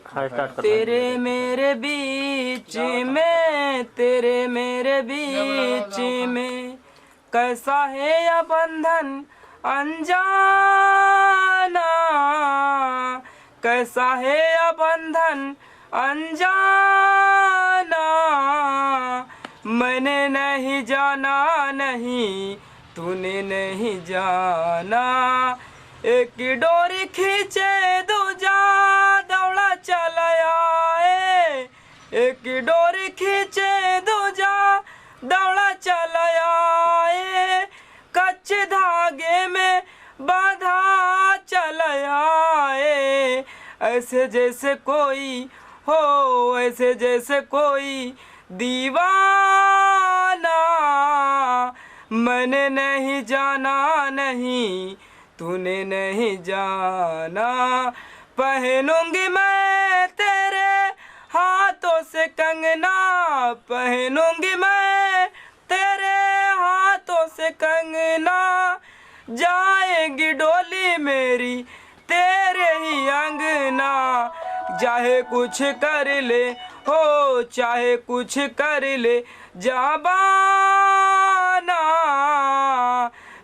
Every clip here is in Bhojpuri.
हाँ स्टार्ट कर। तेरे मेरे बीच में, तेरे मेरे बीच में कैसा है यह बंधन अनजाना, कैसा है यह बंधन अनजाना। मैंने नहीं जाना, नहीं तूने नहीं जाना। एक डोरी खींचे दूजा दौड़ा चला आए, एक डोरी खींचे दूजा दौड़ा चला आए। कच्चे धागे में बांधा चला आए। ऐसे जैसे कोई हो, ऐसे जैसे कोई दीवाना। मैंने नहीं जाना, नहीं तूने नहीं जाना। पहनूंगी मैं तेरे हाथों से कंगना, पहनूंगी मैं तेरे हाथों से कंगना। जाएगी डोली मेरी तेरे ही अंगना। चाहे कुछ कर ले हो, चाहे कुछ कर ले जाबाना।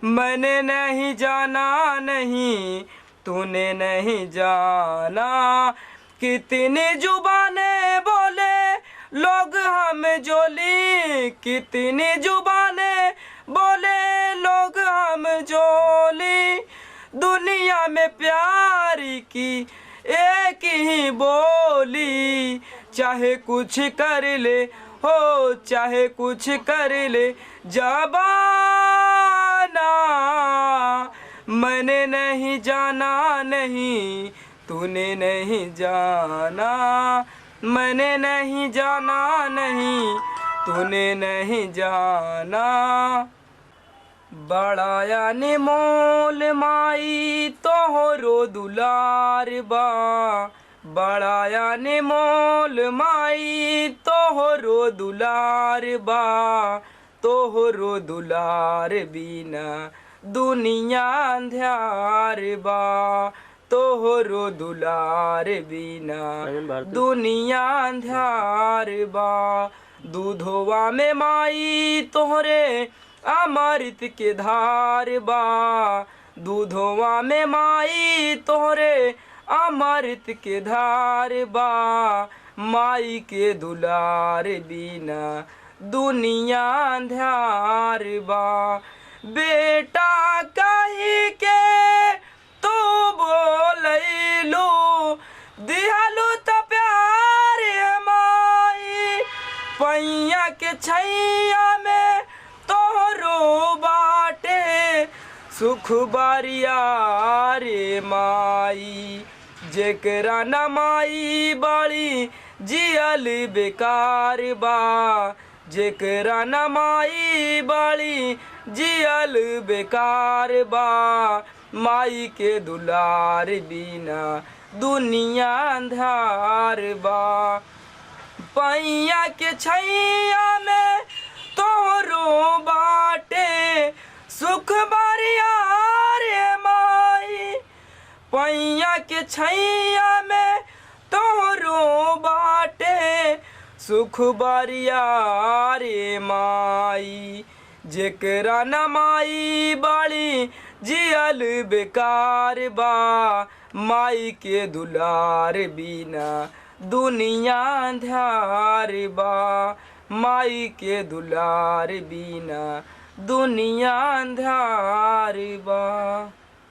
मैंने नहीं जाना, नहीं तूने नहीं जाना। कितनी जुबानें बोले लोग हम जोली, कितनी जुबानें बोले लोग हम जोली। दुनिया में प्यार की एक ही बोली। चाहे कुछ कर ले हो, चाहे कुछ कर ले जाबाना। मैंने नहीं जाना, नहीं तूने नहीं जाना। मैंने नहीं जाना, नहीं तूने नहीं जाना। बड़ा यानी मोल माई तोहरो दुलार बा, बड़ा यानी मोल माई तोहरो दुलार बा। तोहरो दुलार बिना दुनिया अंधार बा, तोहरो दुलार बिना दुनिया अंधार बा। दूधवा में माई तोहरे अमृत के धार बा, दूधवा में माई तोहरे अमृत के धार बा। माई के दुलार बिना दुनिया अंधार बा। बेटा कही के तो बोलैलू, दिहलू तो प्यार माई। पैया के छैया में तोहरो बाटे सुख बारिया रे माई। जेकरा न माई बाड़ी जियल बेकार बा, जेकरा न माई बाड़ी जियल बेकार बा। माई के दुलार बिना दुनिया अंधार बा। पैया के छैया में तोहरो बाटे सुख बारिया रे माई। पैया के छैया में तोहरो बाटे सुख बारिया रे माई। जेकरा न माई बाड़ी जियल बेकार बा। माई के दुलार बिना दुनिया अंधार बा, माई के दुलार बिना दुनिया अंधार बा।